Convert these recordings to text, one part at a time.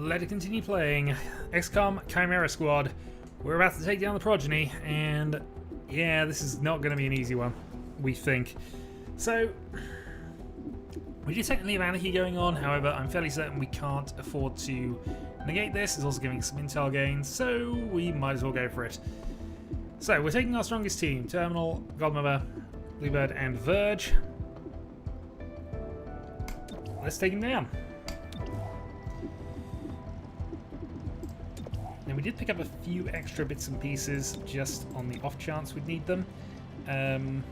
let it continue playing. Xcom Chimera Squad. We're about to take down the progeny, and yeah, this is not going to be an easy one, we think. So, we do technically have anarchy going on, however, I'm fairly certain we can't afford to negate this. It's also giving some intel gains, so we might as well go for it. So, we're taking our strongest team, Terminal, Godmother, Bluebird, and Verge. Let's take him down. Now we did pick up a few extra bits and pieces just on the off chance we'd need them. But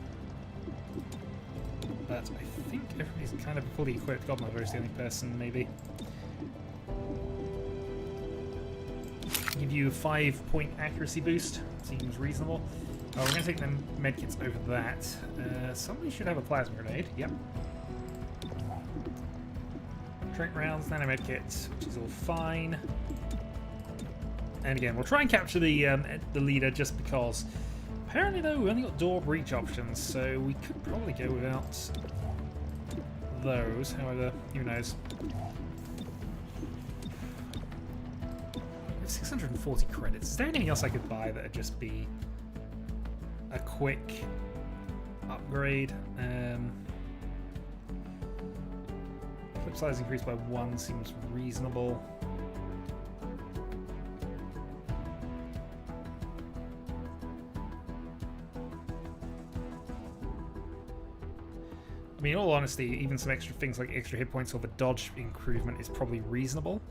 I think everybody's kind of fully equipped. Godmother is the only person, maybe. Give you a 5-point accuracy boost. Seems reasonable. Oh, we're going to take the medkits over that. Somebody should have a plasma grenade. Yep. Drink rounds, nano medkits, which is all fine. And again, we'll try and capture the leader just because. Apparently, though, we've only got door breach options, so we could probably go without those. However, who knows? We have 640 credits. Is there anything else I could buy that would just be a quick upgrade? Clip size increased by 1 seems reasonable. I mean, in all honesty, even some extra things like extra hit points or the dodge improvement is probably reasonable.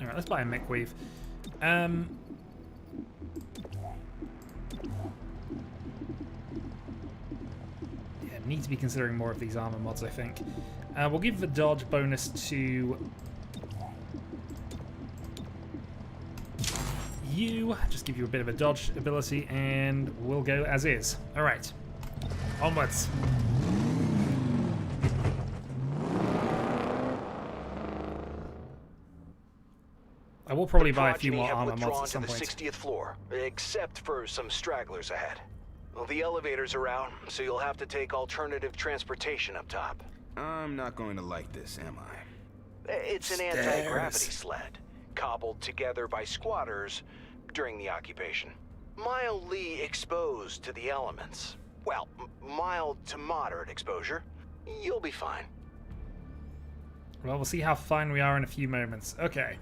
Alright, let's buy a mech weave. Yeah, need to be considering more of these armor mods, I think. We'll give the dodge bonus to you, just give you a bit of a dodge ability, and we'll go as is. Alright, onwards. I will probably buy a few more armor mods at some point. The 60th floor, except for some stragglers ahead. Well, the elevators are out, so you'll have to take alternative transportation up top. I'm not going to like this, am I? It's an anti-gravity sled, cobbled together by squatters during the occupation. Mildly exposed to the elements. Well, mild to moderate exposure. You'll be fine. Well, we'll see how fine we are in a few moments. Okay.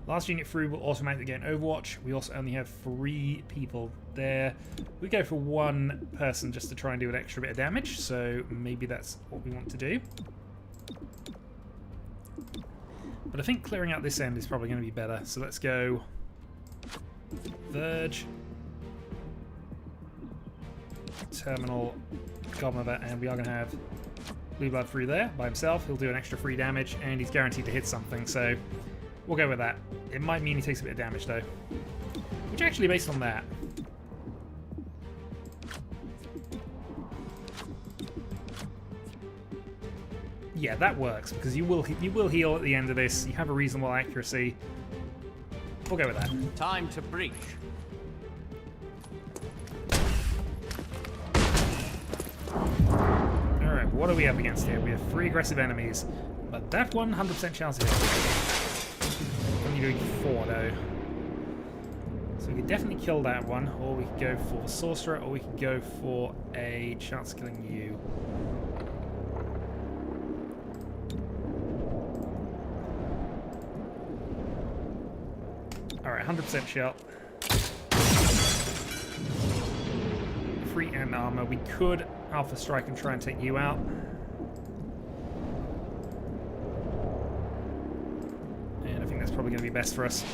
Last unit through will automatically get an Overwatch. We also only have 3 people there. We go for 1 person just to try and do an extra bit of damage, so maybe that's what we want to do. But I think clearing out this end is probably going to be better, so let's go Verge, Terminal, Godmother, and we are going to have Bluebird through there by himself. He'll do an extra 3 damage, and he's guaranteed to hit something, so we'll go with that. It might mean he takes a bit of damage, though. Which actually, based on that, yeah, that works, because you will heal at the end of this. You have a reasonable accuracy. We'll go with that. Time to breach. Alright, what are we up against here? We have 3 aggressive enemies, but that one, 100% chance of hit. Only doing 4, though. So we could definitely kill that one, or we could go for Sorcerer, or we could go for a chance of killing you. Alright, 100% shot. Free and armor. We could Alpha Strike and try and take you out. And I think that's probably going to be best for us.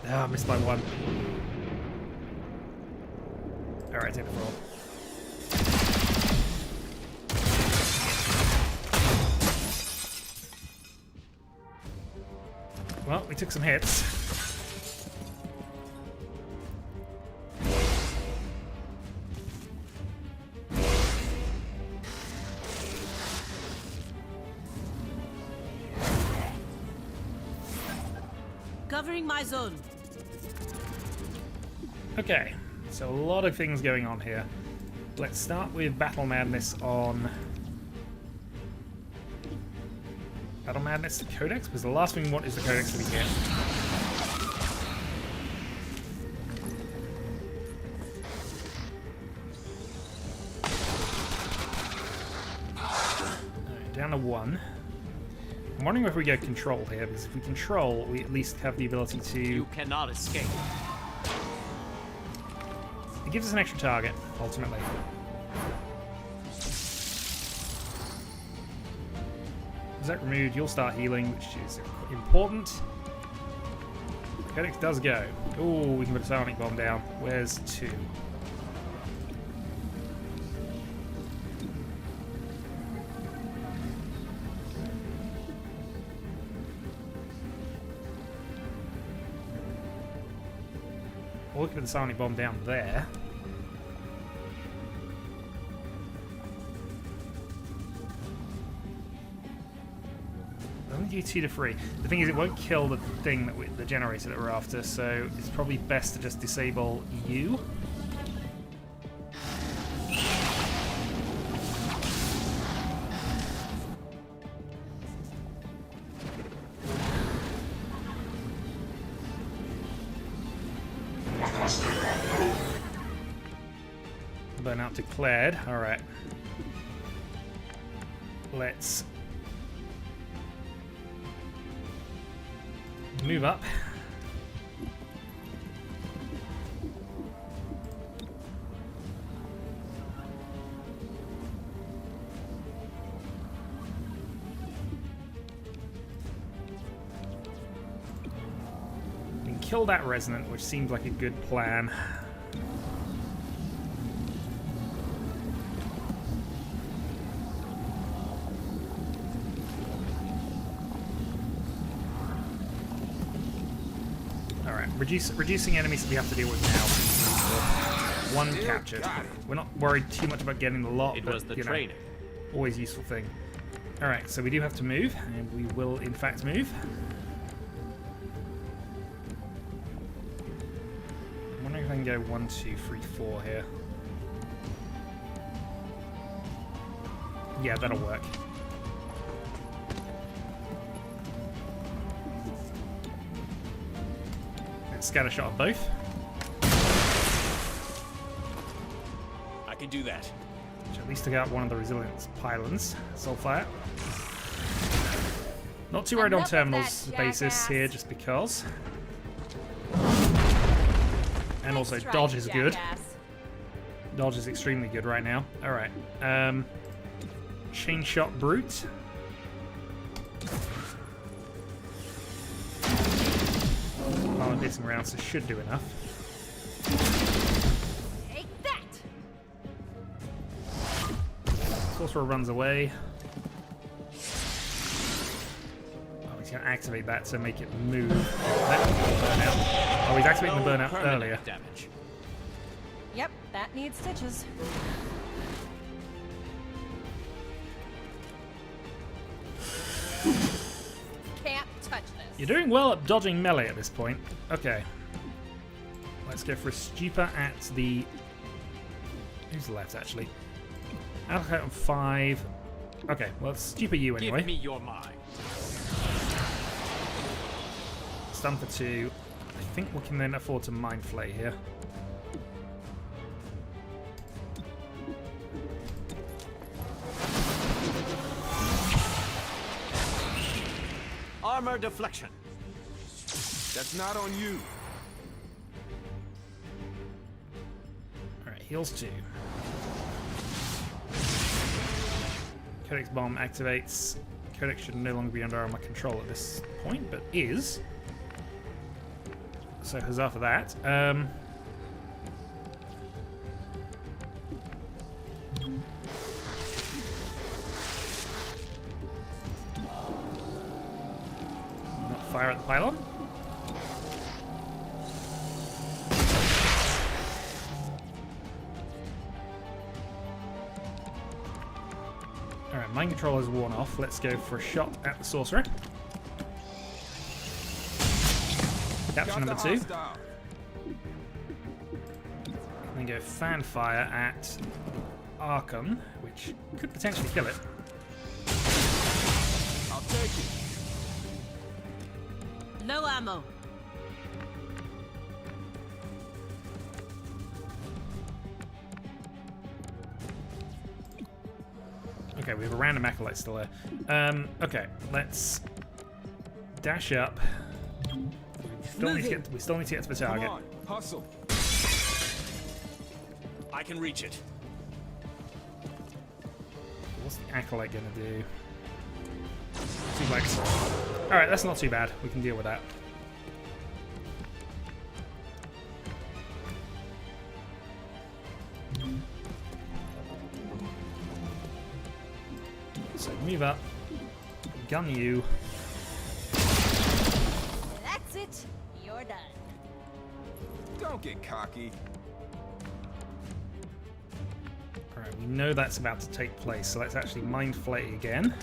Ah, I missed by 1. Alright, take the roll. Well, we took some hits. Covering my zone. Okay, so a lot of things going on here. Let's start with Battle Madness on Battle Madness, the Codex, because the last thing we want is the Codex to be hit. Alright, down to 1. I'm wondering if we go control here, because if we control, we at least have the ability to... You cannot escape. It gives us an extra target, ultimately. Is that removed? You'll start healing, which is important. Codex does go. Oh, we can put a Sonic Bomb down. Where's 2? We'll look at the Sonic Bomb down there. Only do 2 to 3. The thing is, it won't kill the thing the generator that we're after, so it's probably best to just disable you. Burnout declared. Alright. Let's move up. We can kill that resonant, which seems like a good plan. Reducing enemies that we have to deal with now. 1 captured. We're not worried too much about getting the lot, but, you know, always a useful thing. Alright, so we do have to move, and we will in fact move. I'm wondering if I can go 1, 2, 3, 4 here. Yeah, that'll work. Scatter shot of both. I can do that. Which at least took out one of the resilience pylons. Soulfire. Not too worried on Terminal's basis here, just because. And also, dodge is good. Dodge is extremely good right now. Alright. Chain Shot Brute. Hitting around, so should do enough. Take that. Sorcerer runs away. Oh, he's going to activate that to make it move. Oh, he's activating the burnout earlier. Damage. Yep, that needs stitches. Can't touch this. You're doing well at dodging melee at this point. Okay. Let's go for a Stupa at the... Who's left, actually? Allocate on 5. Okay, well, it's Stupa you anyway. Give me your mind. Stun for 2. I think we can then afford to Mind Flay here. Armor deflection. That's not on you. Alright, heals 2. Codex Bomb activates. Codex should no longer be under my control at this point, but is. So huzzah for that. Not fire at the pylon. Alright, mind control has worn off. Let's go for a shot at the sorcerer. Capture number 2. And then go fan fire at Archon, which could potentially kill it. I'll take it. No ammo. Okay, we have a random acolyte still there. Okay, let's dash up. We still need to get to the Come target. on, hustle. I can reach it. What's the acolyte gonna do? 2 legs. Alright, that's not too bad. We can deal with that. So move up. Gun you. That's it. You're done. Don't get cocky. Alright, we know that's about to take place, so let's actually mind flay again.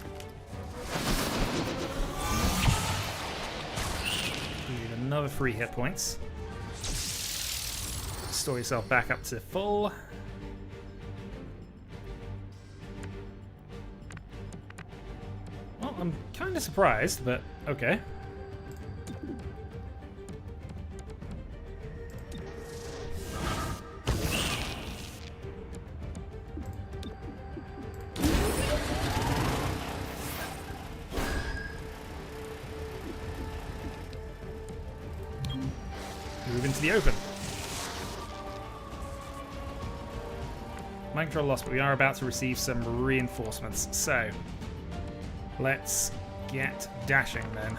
You need another 3 hit points. Restore yourself back up to full. Well, I'm kind of surprised, but okay. Move into the open. Mind control lost, but we are about to receive some reinforcements. So, let's get dashing then.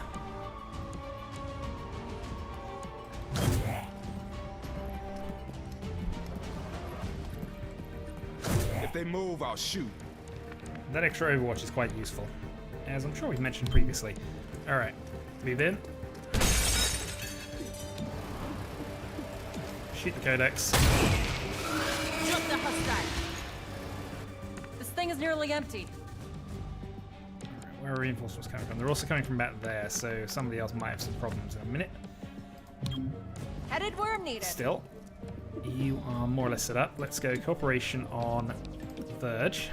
If they move, I'll shoot. That extra Overwatch is quite useful, as I'm sure we've mentioned previously. Alright, move in. Shoot the codex. Drop the hostile. This thing is nearly empty. Alright, where are reinforcements coming from? They're also coming from back there, so somebody else might have some problems in a minute. Headed where I'm needed. Still, you are more or less set up. Let's go cooperation on Verge.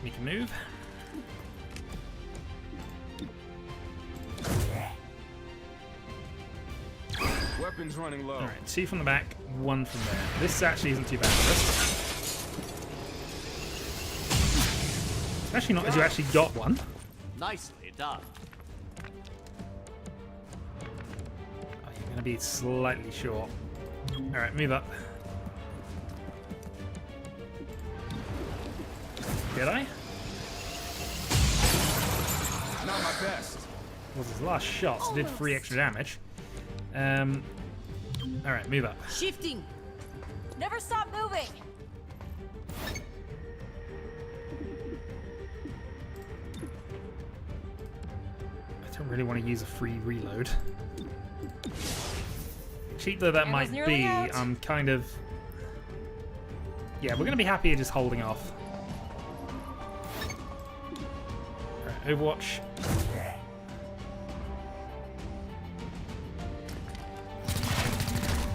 Make a move. Weapons running low. Alright, 2 from the back, 1 from there. This actually isn't too bad for us. Especially not as you actually got one. Nicely done. Oh, you're going to be slightly short. Alright, move up. Did I? Not my best. Was his last shot, so did 3 extra damage. Alright, move up. Shifting. Never stop moving. I don't really want to use a free reload. Cheap though that Ammo's might nearly be, out. I'm kind of... Yeah, we're going to be happier just holding off. Alright, Overwatch.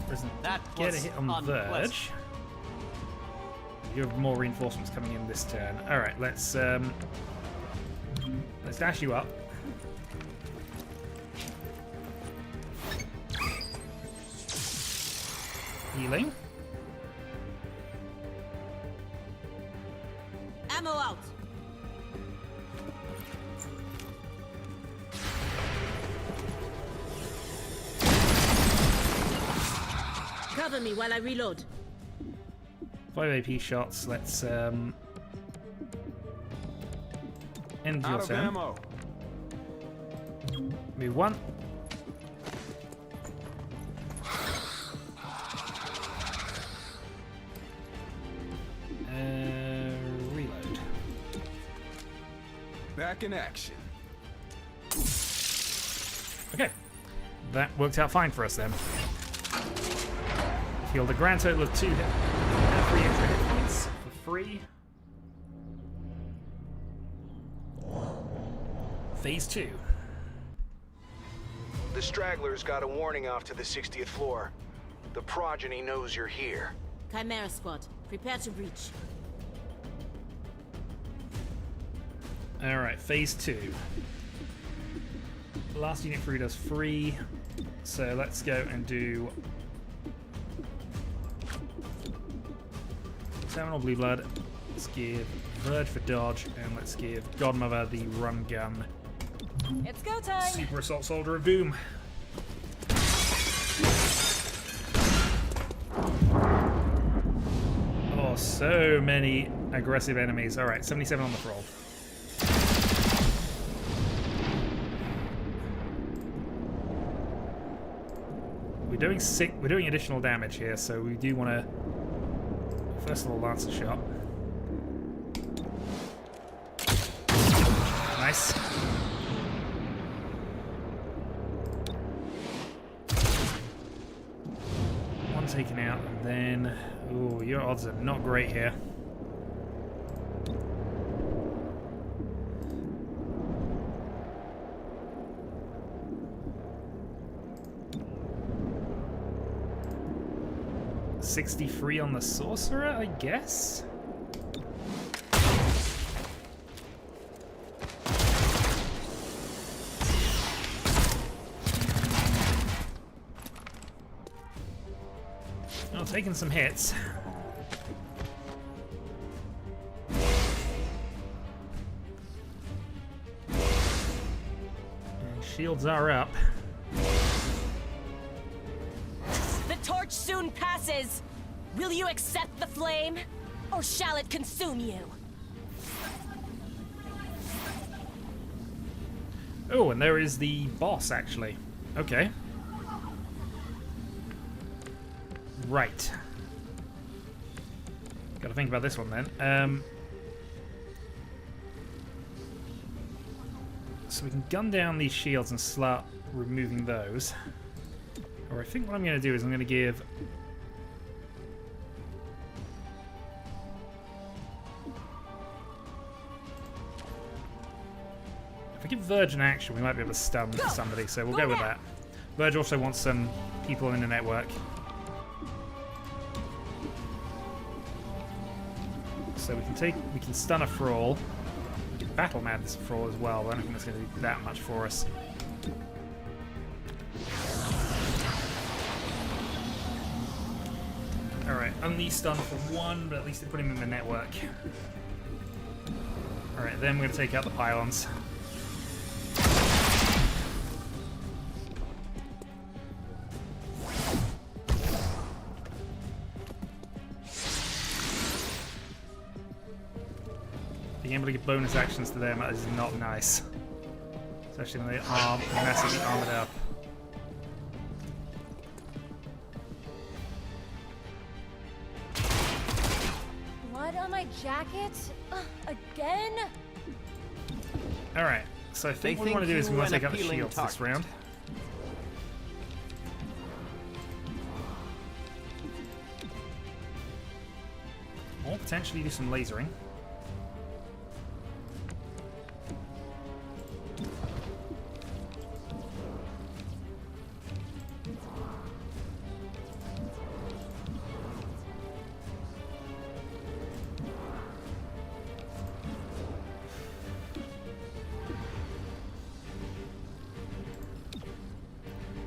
Doesn't That get a was hit on unpleasant. Verge. You have more reinforcements coming in this turn. Alright, let's dash you up. Healing. Ammo out. Cover me while I reload. 5 AP shots. Let's end your Out of turn. ammo. Move 1. Reload. Back in action. Okay. That worked out fine for us then. Healed a grand total of 2 3 extra hit points for free. Phase 2. The stragglers got a warning off to the 60th floor. The progeny knows you're here. Chimera Squad, prepare to breach. Alright, phase 2. Last unit through does 3. So let's go and do Terminal Blue Blood. Let's give Verge for dodge, and let's give Godmother the run gun. It's go time. Super Assault Soldier of Doom. Oh, so many aggressive enemies. Alright, 77 on the roll. We're doing additional damage here, so we do want to first of all lance a shot. Nice. One taken out, and then ooh, your odds are not great here. $63 on the sorcerer, I guess. Oh, taking some hits. And shields are up. The torch soon passes. Will you accept the flame, or shall it consume you? Oh, and there is the boss, actually. Okay. Right. Gotta think about this one, then. So we can gun down these shields and start removing those. Or I think what I'm going to do is I'm going to give... If we give Verge an action, we might be able to stun somebody, so we'll go with that. Verge also wants some people in the network. So we can stun a Thrall. We can battle mad this Thrall as well, but I don't think that's going to do that much for us. Alright, only stun for one, but at least they put him in the network. Alright, then we're going to take out the pylons. Being able to give bonus actions to them is not nice. Especially when they are massively armored up. Blood on my jacket? Again? Alright, so I think what we want to do is we want to take out the shields this round. Or potentially do some lasering.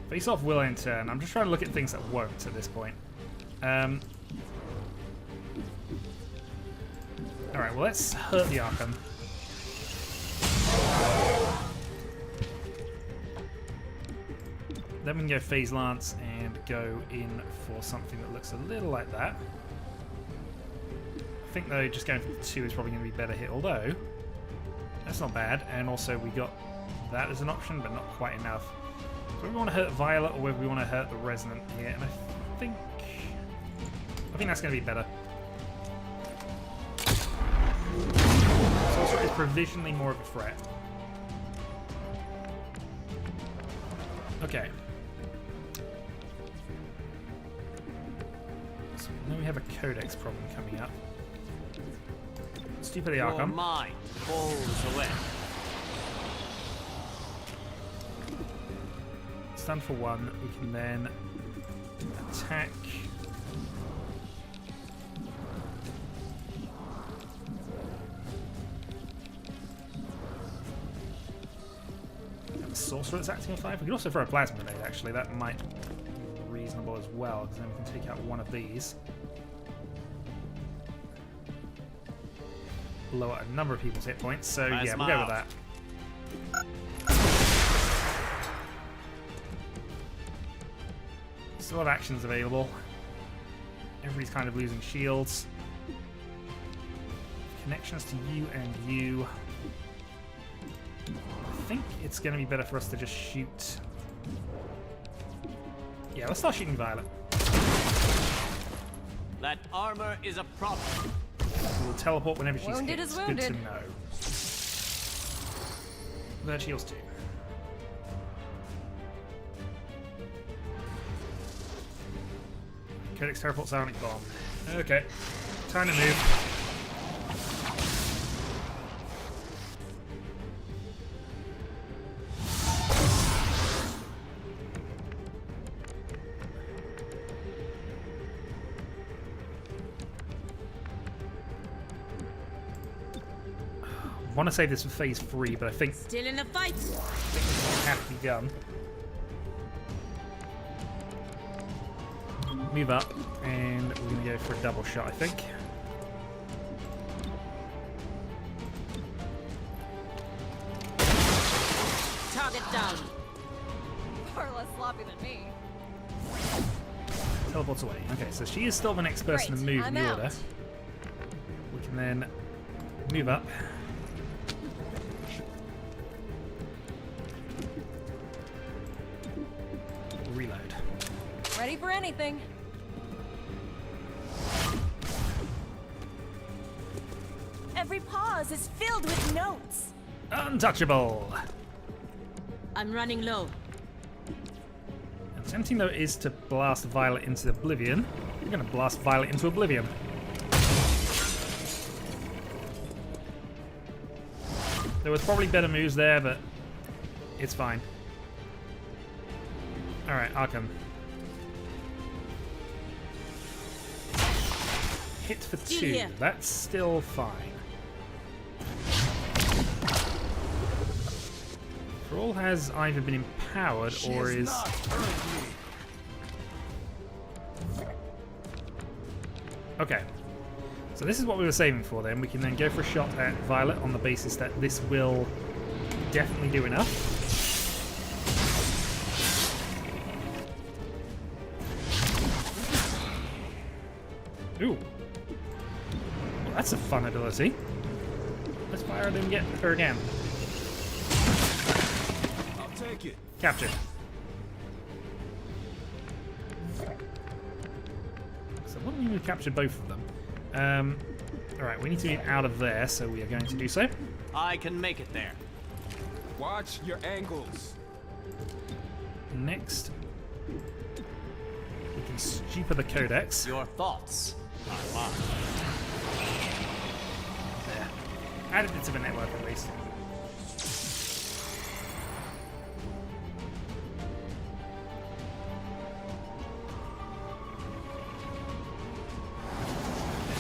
Face off will in turn. I'm just trying to look at things that won't at this point. Alright, well let's hurt the Archon. Then we can go Phase Lance and go in for something that looks a little like that. I think though just going for the 2 is probably going to be better hit, although that's not bad. And also we got that as an option, but not quite enough. So whether we want to hurt Violet or whether we want to hurt the Resonant here, and I think that's going to be better. Sorcerer is provisionally more of a threat. Okay. So now we have a Codex problem coming up. Let's do for the Your Archon. mind falls away. stun for 1. We can then attack. Sorcerer that's acting on 5. We can also throw a plasma grenade, actually. That might be reasonable as well, because then we can take out one of these. Lower a number of people's hit points, so yeah, we'll go with that. Still have actions available. Everybody's kind of losing shields. Connections to you and you. I think it's going to be better for us to just shoot. Yeah, let's start shooting Violet. That armor is a problem. We'll teleport whenever she's Wounded hit. is It's good wounded. to know. That shields too. Codex teleport sonic bomb. Okay, time to move. I want to save this for phase 3, but I think Still in the fight. this will have to be done. Move up, and we're going to go for a double shot, I think. Target down. Far less sloppy than me. Teleports away. Okay, so she is still the next person to Great, move in I'm the out. order. We can then move up. Reload. Ready for anything. Every pause is filled with notes. Untouchable! I'm running low. And tempting though is to blast Violet into oblivion. We're going to blast Violet into oblivion. There was probably better moves there, but it's fine. Alright, Arkham. Hit for Still 2. here. That's still fine. Thrall has either been empowered or is... Okay. So this is what we were saving for then. We can then go for a shot at Violet on the basis that this will definitely do enough. Ooh. Well, that's a fun ability. Let's fire it and get her again. I'll take it. Capture. So why don't we capture both of them? Alright, we need to get out of there, so we are going to do so. I can make it there. Watch your angles. Next, we can stupor the Codex. Your thoughts are mine. There. Added bits of a network at least.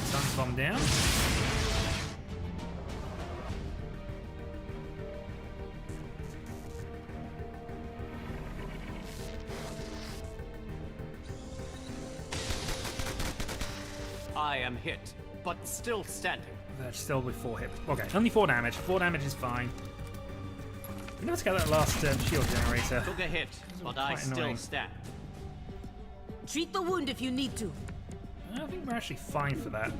Sun's bomb down. I am hit, but still standing. They're still with 4 hit. Okay, only 4 damage. 4 damage is fine. We never get that last shield generator. Took a hit, but I quite still annoying. stand. Treat the wound if you need to. I think we're actually fine for that.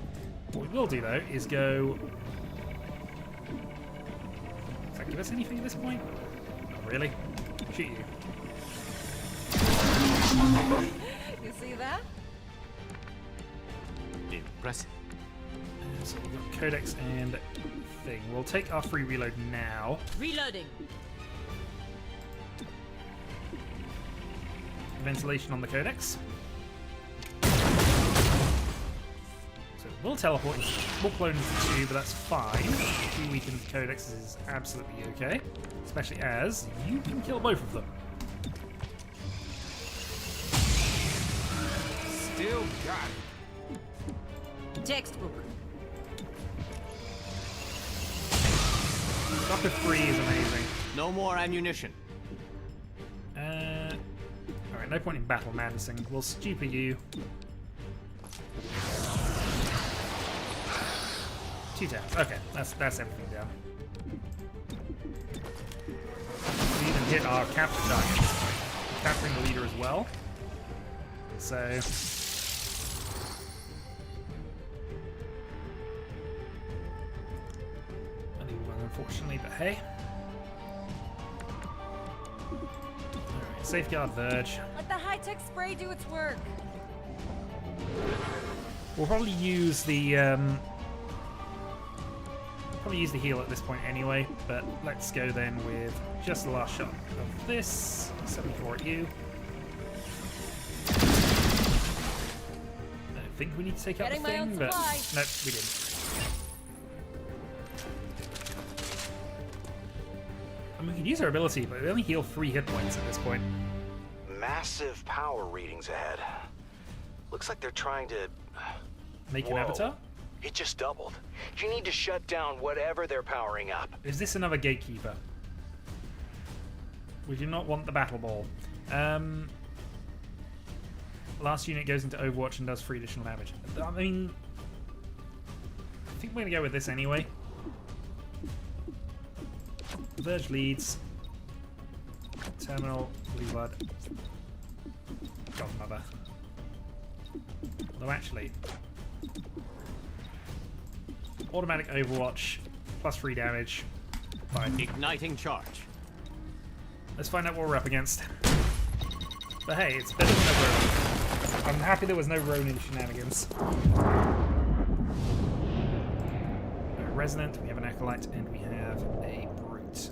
What we will do though is go. Does that give us anything at this point? Not really. Shoot you. You see that? Impressive. So we've got Codex and thing. We'll take our free reload now. Reloading. Ventilation on the Codex. So we'll teleport. We'll clone into 2, but that's fine. 2 weakened Codexes is absolutely okay. Especially as you can kill both of them. Still got it. Textbook. Stuff with 3 is amazing. No more ammunition. Alright, no point in battle madnessing. We'll stupid you. 2 taps. Okay, that's everything down. We even hit our capture target. Capturing the leader as well. So a new one, unfortunately, but hey. Alright, safeguard Verge. Let the high-tech spray do its work. We'll probably use the heal at this point anyway, but let's go then with just the last shot of this. 74 at you. I think we need to take out the Getting my own thing, but supply. nope, we didn't. I mean, we could use our ability, but we only heal 3 hit points at this point. Massive power readings ahead. Looks like they're trying to... Make an Whoa. avatar? It just doubled. You need to shut down whatever they're powering up. Is this another gatekeeper? We do not want the battle ball. Last unit goes into Overwatch and does 3 additional damage. I mean, I think we're gonna go with this anyway. Verge leads. Terminal, Blue Blood. Godmother. Although actually, automatic Overwatch, plus 3 damage. Fine. Igniting charge. Let's find out what we're up against. But hey, it's better than no Ronin. I'm happy there was no Ronin shenanigans. Resonant, we have an Acolyte, and we have a Brute.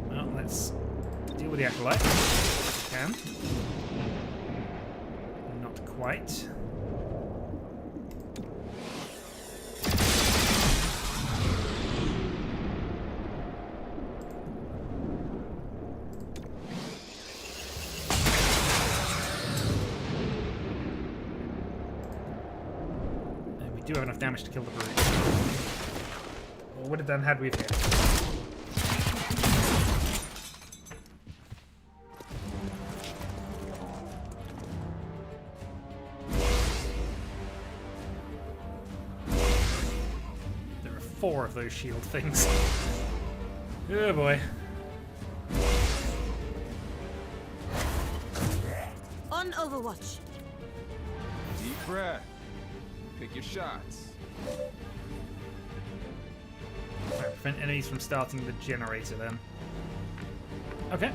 Well, let's deal with the Acolyte. We can. Not quite. Do have enough damage to kill the Brute. Or would have done had we hit. There are 4 of those shield things. Oh boy. On Overwatch. Deep breath. Pick your shots. Right, prevent enemies from starting the generator then. Okay.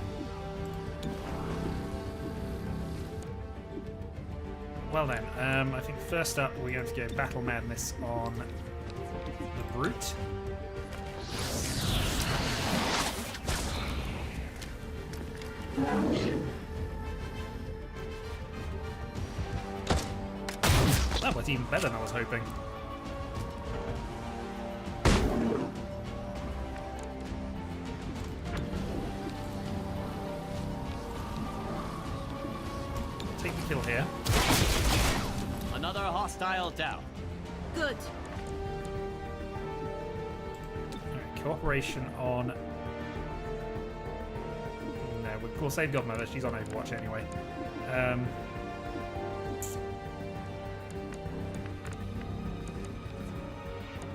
Well then, I think first up we're going to go Battle Madness on the Brute. That was even better than I was hoping. Take the kill here. Another hostile down. Good. Alright, cooperation on... No, we'll save Godmother, she's on Overwatch anyway.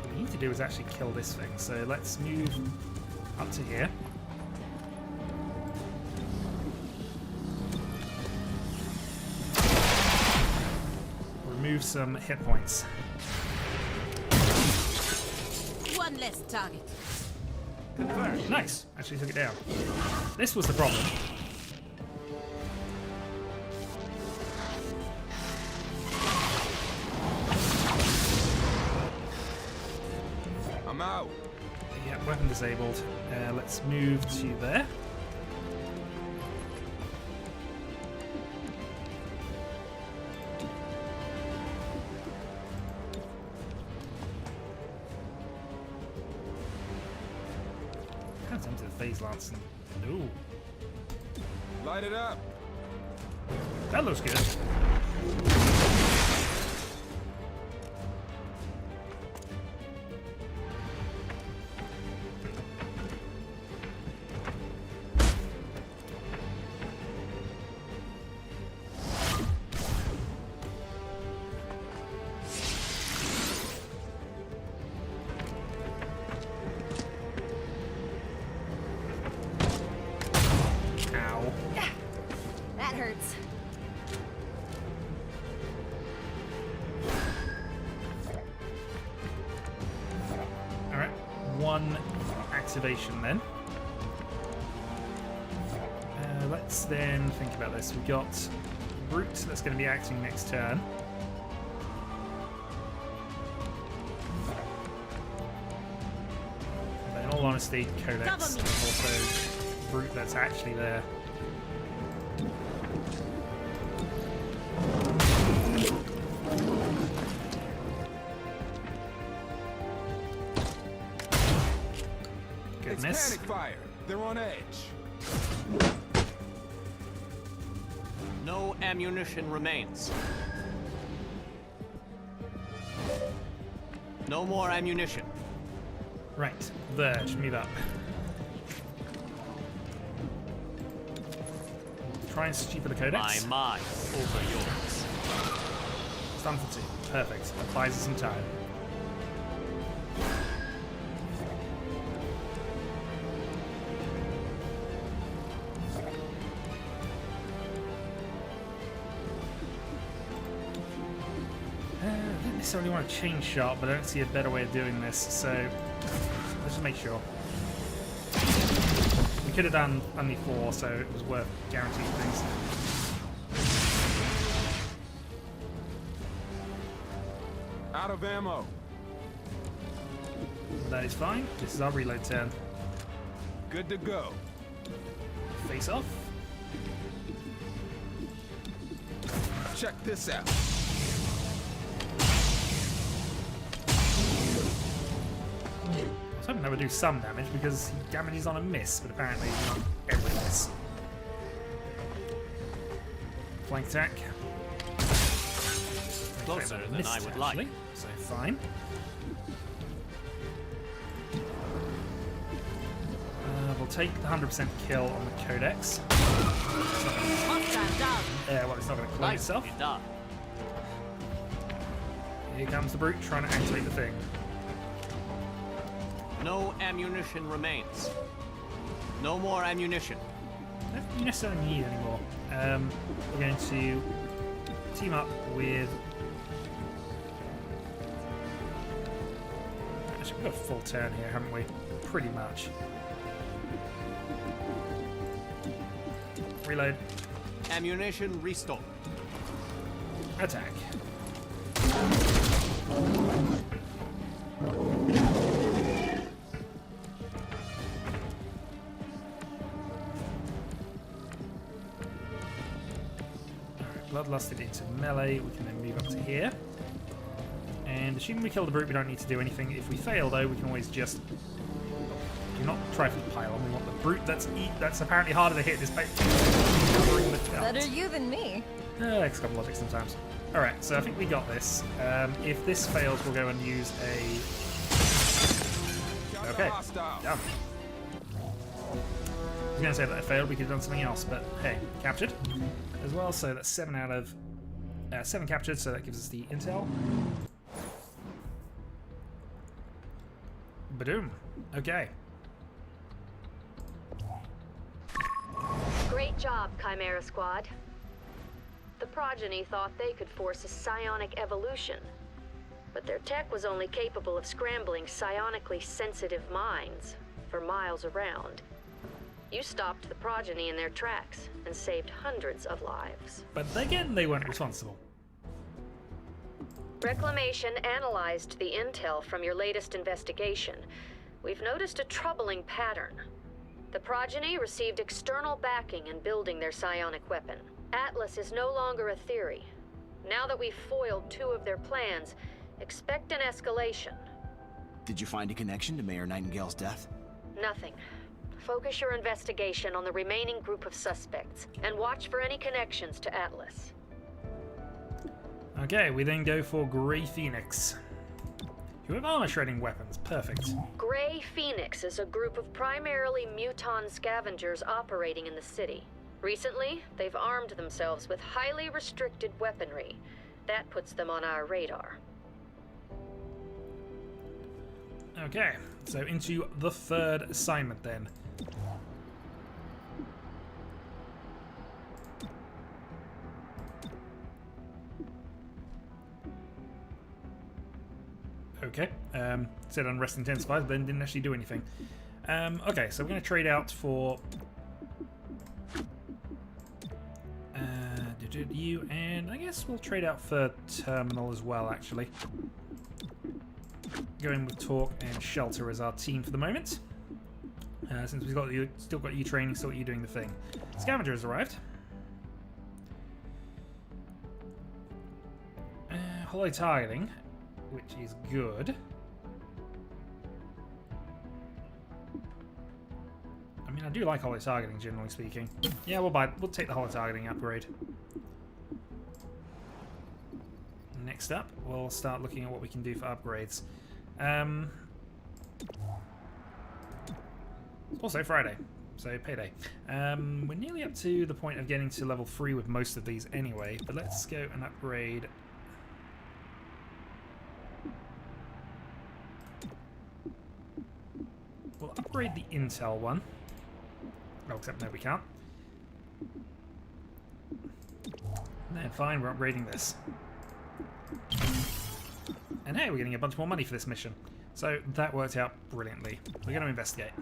What we need to do is actually kill this thing, so let's move up to here. Remove some hit points. One less target. Nice! Actually took it down. This was the problem. I'm out. Yeah, weapon disabled. Let's move to there. Kind of tempted to phase lance. Ooh, Light it up. that looks good. hurts. Alright, one activation then. Let's then think about this. We've got Brute that's going to be acting next turn. But in all honesty, Codex and also Brute that's actually there. Good It's miss. panic fire. They're on edge. No ammunition remains. No more ammunition. Right, Verge, move up. Try and stupid the Codex. My mind over yours. Stun for 2. Perfect. Buys us some time. I don't necessarily want to change shot, but I don't see a better way of doing this, so let's just make sure. We could have done only 4, so it was worth guaranteeing things. Out of ammo. That is fine. This is our reload turn. Good to go. Face off. Check this out. I was hoping that would do some damage because he damages on a miss, but apparently not every miss. Flank attack. Closer than I would like. So fine. We'll take the 100% kill on the Codex. Hostile down. Well, it's not going to clone itself. Nicely done. Here comes the Brute trying to activate the thing. No ammunition remains. No more ammunition. I don't think you necessarily need anymore. We're going to team up with... Actually, we've got a full turn here, haven't we? Pretty much. Reload. Ammunition restored. Attack. Bloodlusted into melee. We can then move up to here. And assuming we kill the Brute, we don't need to do anything. If we fail, though, we can always just... Do not try for the pylon. We want the Brute that's apparently harder to hit. Is Better you than me. Xcom logic sometimes. Alright, so I think we got this. If this fails, we'll go and use a... Got the Okay, hostile. done. I was going to say that it failed, we could have done something else, but hey, captured as well, so that's 7 out of 7 captured, so that gives us the intel. Badoom. Okay. Great job, Chimera Squad. The progeny thought they could force a psionic evolution, but their tech was only capable of scrambling psionically sensitive minds for miles around. You stopped the progeny in their tracks and saved hundreds of lives. But again, they weren't responsible. Reclamation analyzed the intel from your latest investigation. We've noticed a troubling pattern. The progeny received external backing in building their psionic weapon. Atlas is no longer a theory. Now that we've foiled 2 of their plans, expect an escalation. Did you find a connection to Mayor Nightingale's death? Nothing. Focus your investigation on the remaining group of suspects, and watch for any connections to Atlas. Okay, we then go for Grey Phoenix. You have armor shredding weapons. Perfect. Grey Phoenix is a group of primarily mutant scavengers operating in the city. Recently, they've armed themselves with highly restricted weaponry. That puts them on our radar. Okay, so into the 3rd assignment then. Okay. Said unrest intensifies, but then didn't actually do anything. Okay, so we're going to trade out for you, and I guess we'll trade out for Terminal as well, actually. Going with Talk and Shelter as our team for the moment. Since we've got you, still got you training, still got you doing the thing. Scavenger has arrived. Hollow targeting, which is good. I mean, I do like hollow targeting, generally speaking. Yeah, we'll take the hollow targeting upgrade. Next up, we'll start looking at what we can do for upgrades. Also Friday, so payday. We're nearly up to the point of getting to level 3 with most of these anyway, but let's go and upgrade. We'll upgrade the Intel one. Oh, except no, we can't. No, fine, we're upgrading this. And hey, we're getting a bunch more money for this mission. So that worked out brilliantly. We're going to investigate.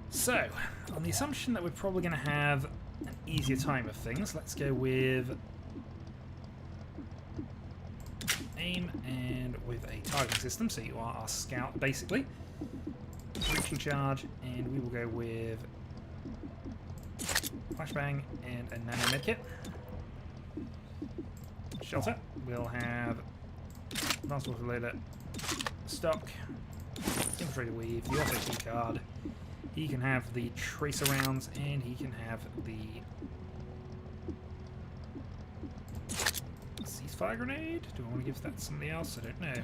So, on the assumption that we're probably going to have an easier time of things, let's go with aim and with a targeting system, so you are our scout basically. Reaching charge, and we will go with flashbang and a nano medkit. Shelter, we'll have advanced water loader, stock, infiltrator weave, the auto key card. He can have the tracer rounds, and he can have the ceasefire grenade. Do I want to give that to somebody else? I don't know.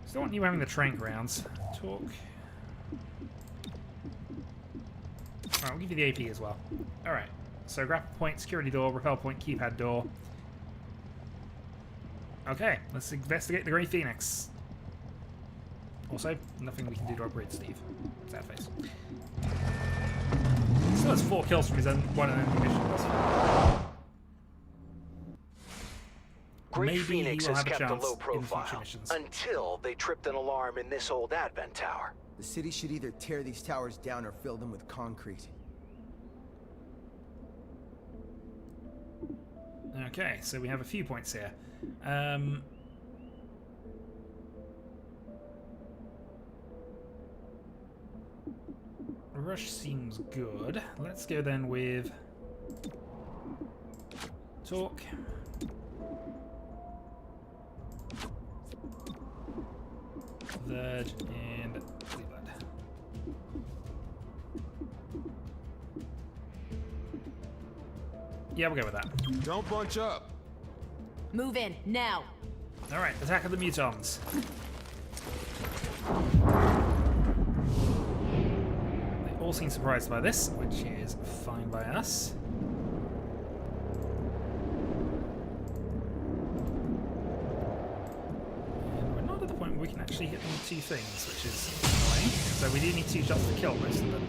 Still want you having the trank rounds. Talk. Alright, we'll give you the AP as well. Alright, so grapple point, security door, rappel point, keypad door. Okay, let's investigate the Grey Phoenix. Also, nothing we can do to upgrade Steve. Sad face. Still has 4 kills from his own one and only mission. Great Maybe Phoenix we'll has have a kept a chance low in future profile missions. until they tripped an alarm in this old advent tower. The city should either tear these towers down or fill them with concrete. Okay, so we have a few points here. Rush seems good. Let's go then with Talk. Verge and Cleveland. Yeah, we'll go with that. Don't bunch up. Move in, now. Alright, attack of the Mutants. They all seem surprised by this, which is fine by us. And we're not at the point where we can actually hit them with 2 things, which is annoying. So we do need 2 shots to kill most of them.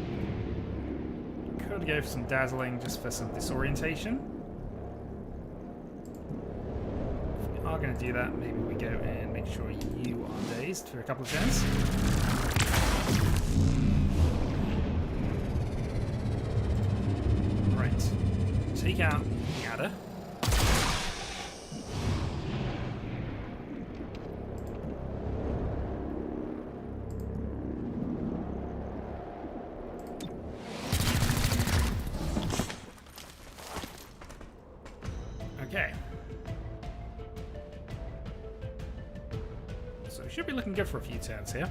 Could go for some dazzling just for some disorientation. If we are going to do that, maybe we go and make sure you are dazed for a couple of turns. Right. Take out the adder. Okay. So we should be looking good for a few turns here.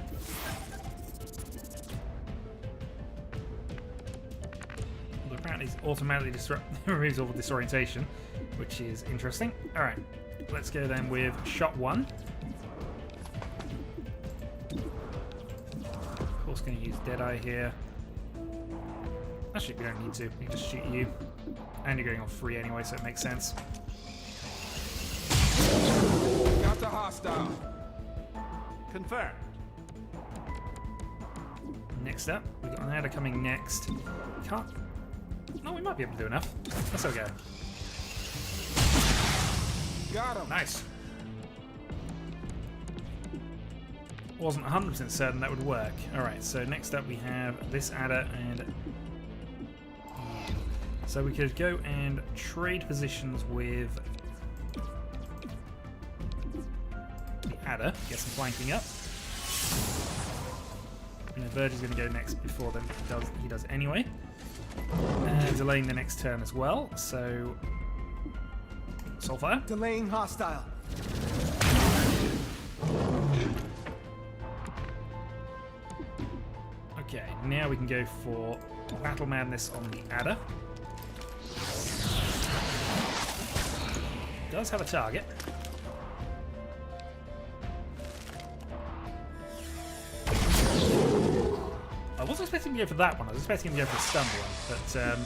Although apparently it's automatically removes all the disorientation, which is interesting. Alright, let's go then with shot 1. Of course, going to use Deadeye here. Actually, we don't need to. We can just shoot you. And you're going on free anyway, so it makes sense. Got the hostile. Confirmed. Next up, we've got an adder coming next. Can't No, we might be able to do enough. Let's go. Got him. Nice. Wasn't 100% certain that would work. Alright, so next up we have this adder and... So we could go and trade positions with the adder, get some flanking up. And the Verge is going to go next before then he does anyway. And delaying the next turn as well, so... Soulfire. Delaying hostile. Okay, now we can go for Battle Madness on the adder. Does have a target. I wasn't expecting to go for that one. I was expecting to go for the stun one, but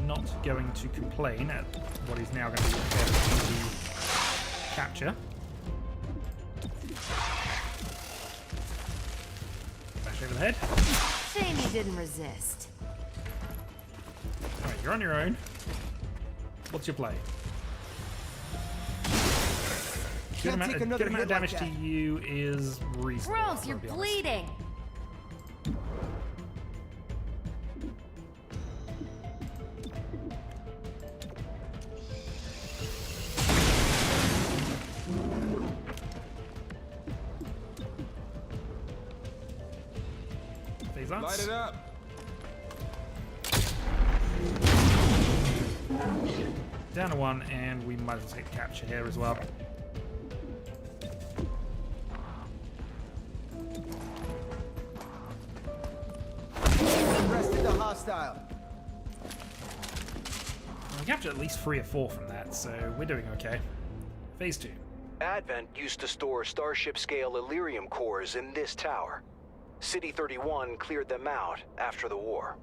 not going to complain at what is now going to be a fairly easy capture. Bash over the head. Shame you didn't resist. Alright, you're on your own. What's your play? Good amount of damage to you is reasonable. Gross, you're bleeding. Light it up. Down to one, and we might as well take capture here as well. Arrested the hostile. We captured at least 3 or 4 from that, so we're doing okay. Phase 2. Advent used to store Starship-scale Illyrium cores in this tower. City 31 cleared them out after the war.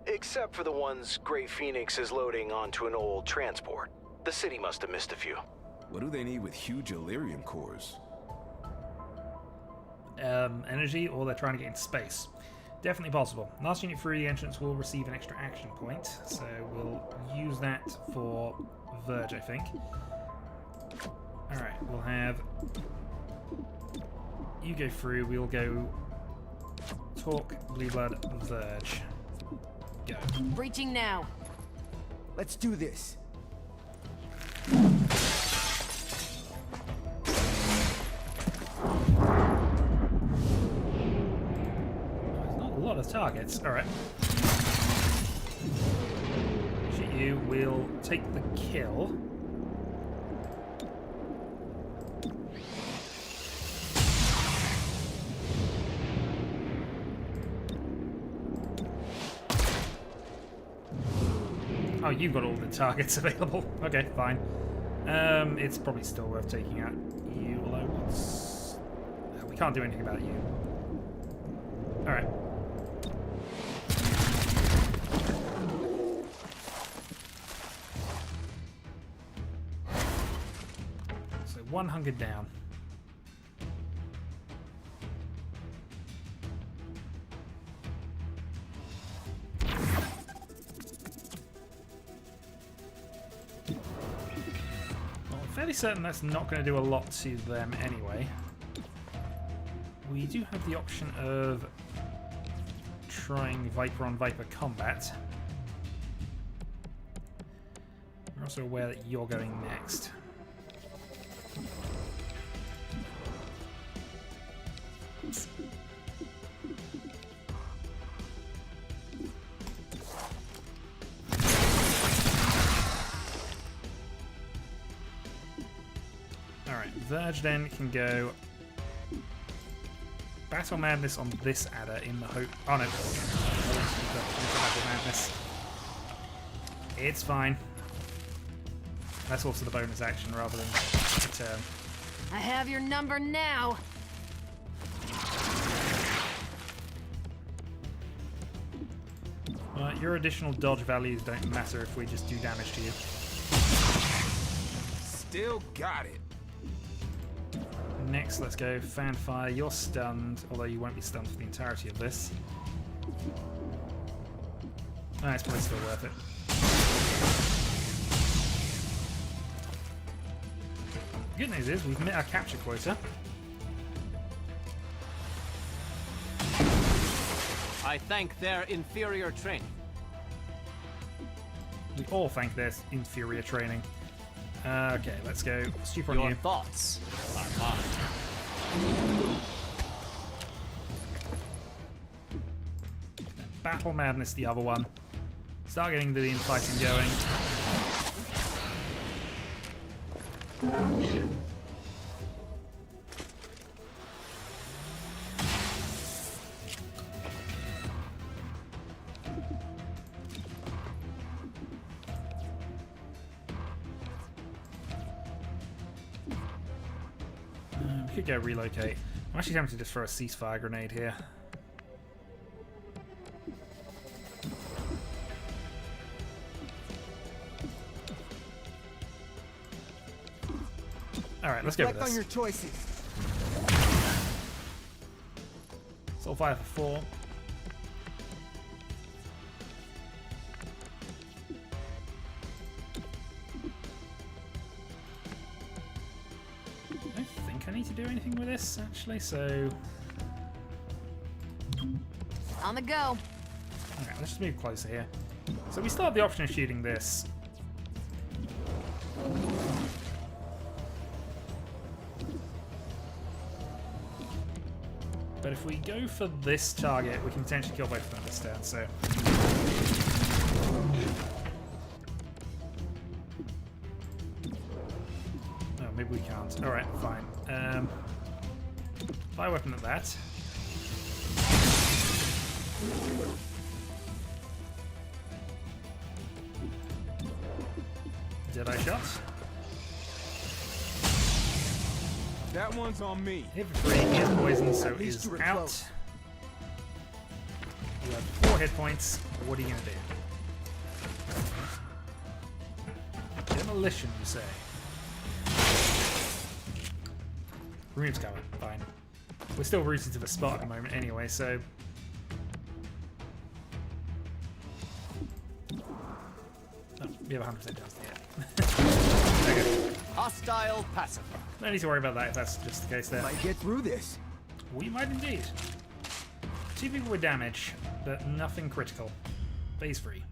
Except for the ones Grey Phoenix is loading onto an old transport. The city must have missed a few. What do they need with huge Illyrium cores? Energy, or they're trying to get into space. Definitely possible. Last unit through the entrance will receive an extra action point, so we'll use that for Verge, I think. Alright, we'll have... You go through, we'll go... Talk, Blue Blood, Verge. Go. Breaching now. Let's do this. Not a lot of targets. Alright. Shoot you. We'll take the kill. Oh, you've got all the targets available. Okay, fine. It's probably still worth taking out you, although it's... we can't do anything about you. Alright. So 100 down. Fairly certain that's not going to do a lot to them anyway. We do have the option of trying Viper on Viper combat. We're also aware that you're going next. Verge then can go Battle Madness on this adder in the hope... Oh no. Battle Madness. It's fine. That's also the bonus action rather than the turn. I have your number now. Your additional dodge values don't matter if we just do damage to you. Still got it. Next, let's go Fanfire. You're stunned, although you won't be stunned for the entirety of this. Ah, it's probably still worth it. The good news is we've met our capture quota. I thank their inferior training. We all thank their inferior training. Okay, let's go. Super on Your you. thoughts are mine. Battle Madness, the other one. Start getting the infighting going. We could go relocate. I'm actually tempted to just throw a ceasefire grenade here. Alright, let's go with Reflect on this. your choices. Soul fire for 4. I don't think I need to do anything with this, actually, so... On the go. Alright, let's just move closer here. So we still have the option of shooting this. But if we go for this target, we can potentially kill both of them this turn, so... Oh, maybe we can't. Alright, fine. Fire weapon at that. Deadeye shot. That one's on me. Hit for 3, he is poisoned, so At least he's you were out. close. You have 4 hit points. What are you going to do? Demolition, you say? Removes cover. Fine. We're still rooted to the spot at the moment anyway, so... Oh, we have 100% chance to hit. Okay. Hostile pacifier. No need to worry about that if that's just the case there. Might get through this. We might indeed. 2 people with damage, but nothing critical. Phase 3.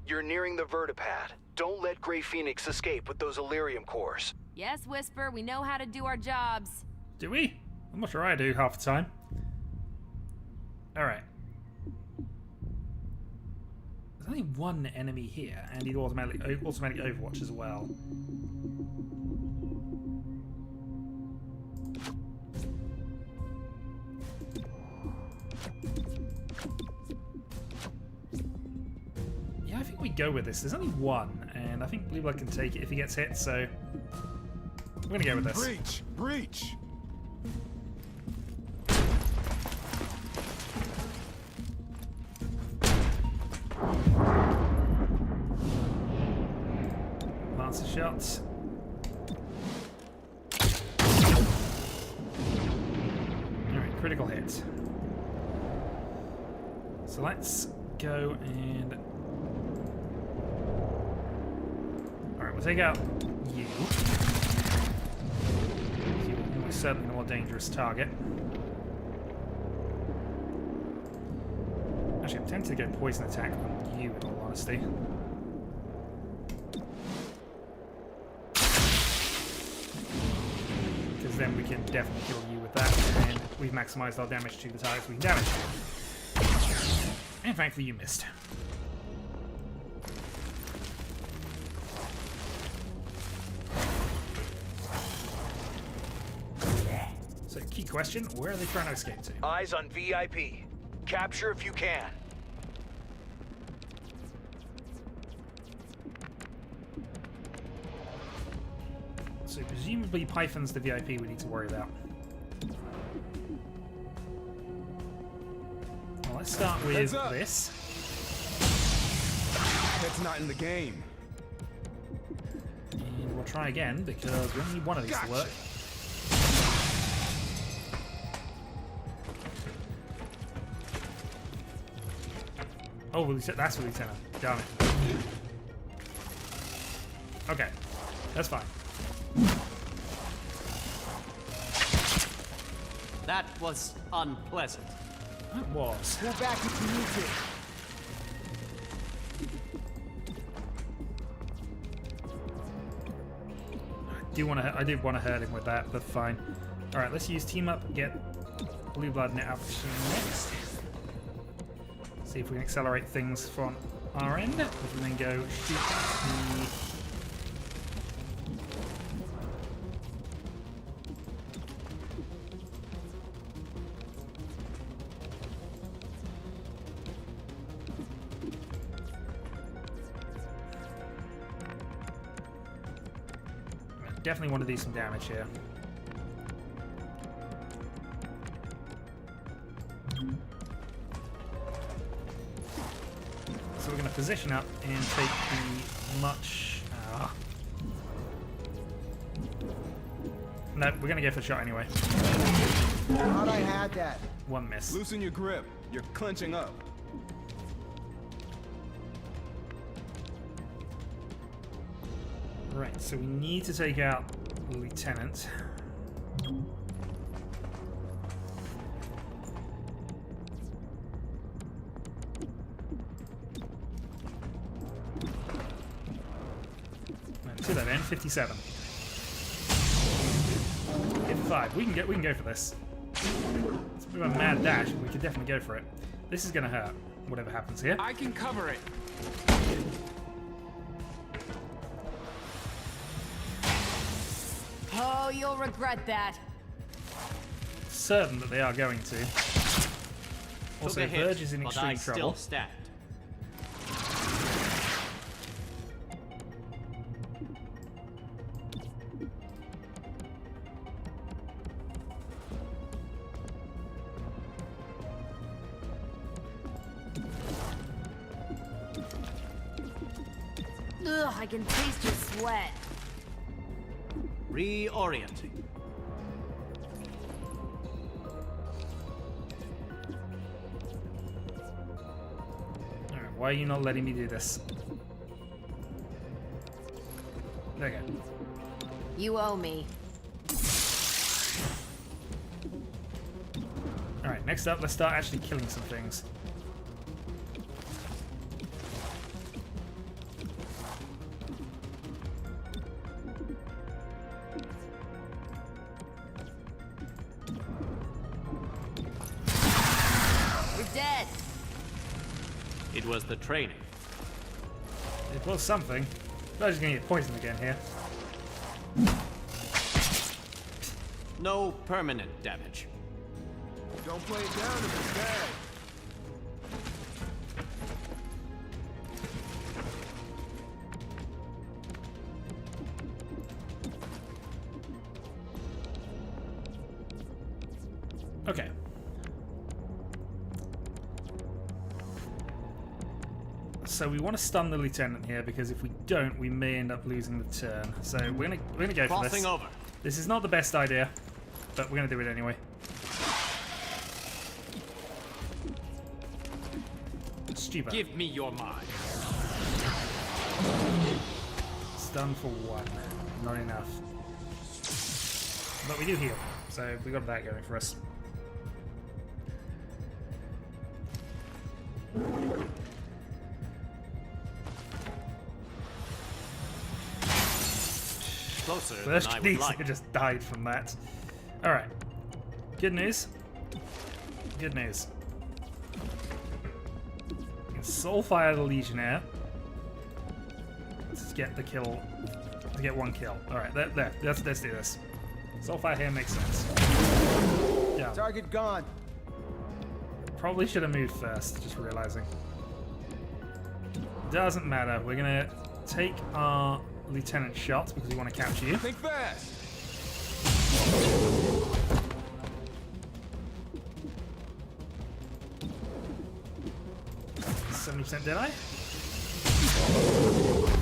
You're nearing the vertipad. Don't let Grey Phoenix escape with those Illyrium cores. Yes, Whisper, we know how to do our jobs. Do we? I'm not sure I do half the time. Alright. There's only one enemy here, and he'd automatic overwatch as well. Yeah, I think we go with this. There's only one, and I think Blue Blood can take it if he gets hit, so we're gonna go with this. Breach! Breach! Lancer shots. Alright, critical hit. So let's go and... Alright, we'll take out you. You're almost certainly the more dangerous target. Actually, I'm tempted to go poison attack on you, in all honesty. Because then we can definitely kill you with that, and we've maximised our damage to the targets we can damage. And thankfully you missed. So, key question, where are they trying to escape to? Eyes on VIP. Capture if you can. So presumably Python's the VIP we need to worry about. Well, let's start with Heads up. this. That's not in the game. And we'll try again, because we only need one of these to work. Oh, that's the lieutenant. Damn it. Okay, that's fine. That was unpleasant. That was. Pull back if you need to. I did want to hurt him with that, but fine. Alright, let's use team up and get blue blood net action next. See if we can accelerate things from our end. We can then go shoot the... Definitely want to do some damage here. So we're going to position up and take the much... No, we're going to go for a shot anyway. Thought I had that. One miss. Loosen your grip. You're clenching up. Right, so we need to take out the lieutenant. To that end, 57. 55. We can go for this. It's a bit of a mad dash, but we could definitely go for it. This is gonna hurt, whatever happens here. I can cover it. Oh, you'll regret that. Certain that they are going to. Also, Took a hit, Verge is in but extreme I trouble. still stand. Ugh, I can taste your sweat. Reorienting. Alright, why are you not letting me do this? There you go. You owe me. Alright, next up, let's start actually killing some things. You're dead. It was the training. It was something. I'm just gonna get poisoned again here. No permanent damage. Don't play it down if it's bad. Okay. So we want to stun the lieutenant here because if we don't, we may end up losing the turn. So we're gonna go for this. Crossing over. This is not the best idea, but we're gonna do it anyway. Stupid. Give me your mind. Stun for one. Not enough. But we do heal, so we got that going for us. Closer First than I would piece, like. it just died from that. Alright. Good news. Good news. We can soulfire the Legionnaire to get the kill. To get one kill. Alright, there. Let's do this. Soulfire here makes sense. Yeah. Target gone. Probably should have moved first, just realizing. Doesn't matter. We're gonna take our lieutenant shot because we want to capture you. Think fast. 70% dead eye.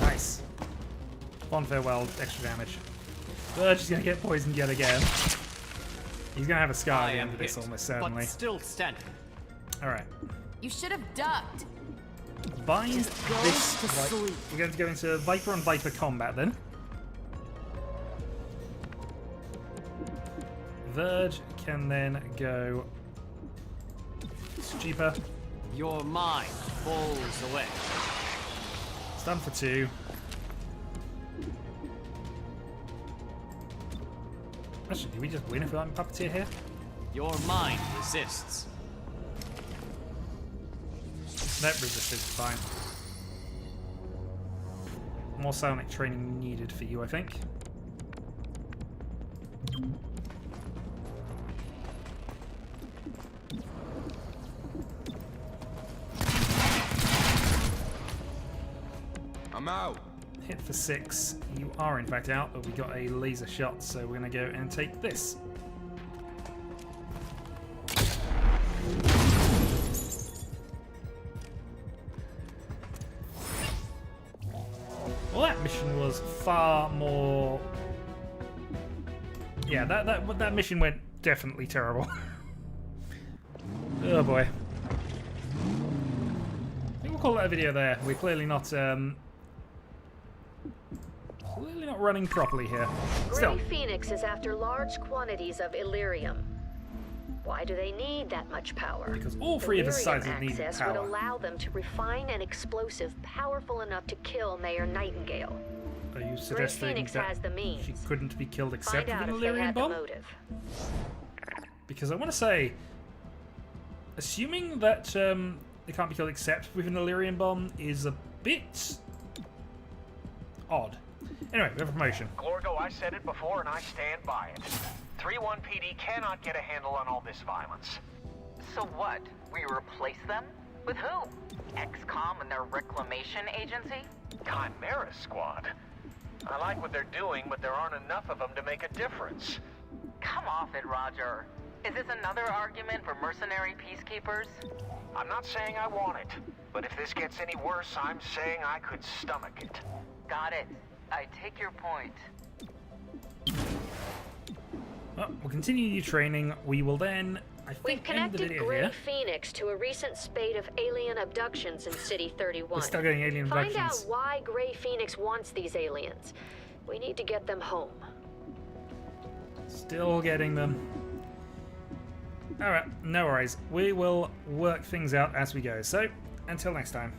Nice. Fond farewell, extra damage. Verge is gonna get poisoned yet again. He's gonna have a scar at I the am end of this hit, almost certainly. but still standing. Alright. You should have ducked. bind Just go this. to Right, sleep. we're going to go into Viper on Viper combat then. Verge can then go Stupor. Your mind falls away. Stun for 2. Actually, do we just win if we aren't Puppeteer here? Your mind resists. That resistance is fine. More psionic training needed for you, I think. I'm out. Hit for 6. You are in fact out, but we got a laser shot, so we're going to go and take this. Well, that mission was far more... Yeah, that mission went definitely terrible. Oh boy. I think we'll call that a video there. We're clearly not running properly here. Still, Grey Phoenix is after large quantities of Illyrium. Why do they need that much power? because all 3 of the Illyrium sides need access would power. allow them to refine an explosive powerful enough to kill Mayor Nightingale. Are you suggesting Phoenix that has the means. she couldn't be killed except Find with out an if they Illyrian had the bomb? motive. Because I want to say, assuming that they can't be killed except with an Illyrian bomb is a bit odd. Anyway, we have a promotion. Glorgo, I said it before and I stand by it. 3-1 PD cannot get a handle on all this violence. So what? We replace them? With who? Xcom and their reclamation agency? Chimera Squad. I like what they're doing, but there aren't enough of them to make a difference. Come off it, Roger. Is this another argument for mercenary peacekeepers? I'm not saying I want it, but if this gets any worse, I'm saying I could stomach it. Got it. I take your point. Well, we'll continue your training. We will then, I We've think, end the connected video Grey here. Phoenix to a recent spate of alien abductions in City 31. We're still getting alien Find abductions. out why Grey Phoenix wants these aliens. We need to get them home. Still getting them. Alright, no worries. We will work things out as we go. So, until next time.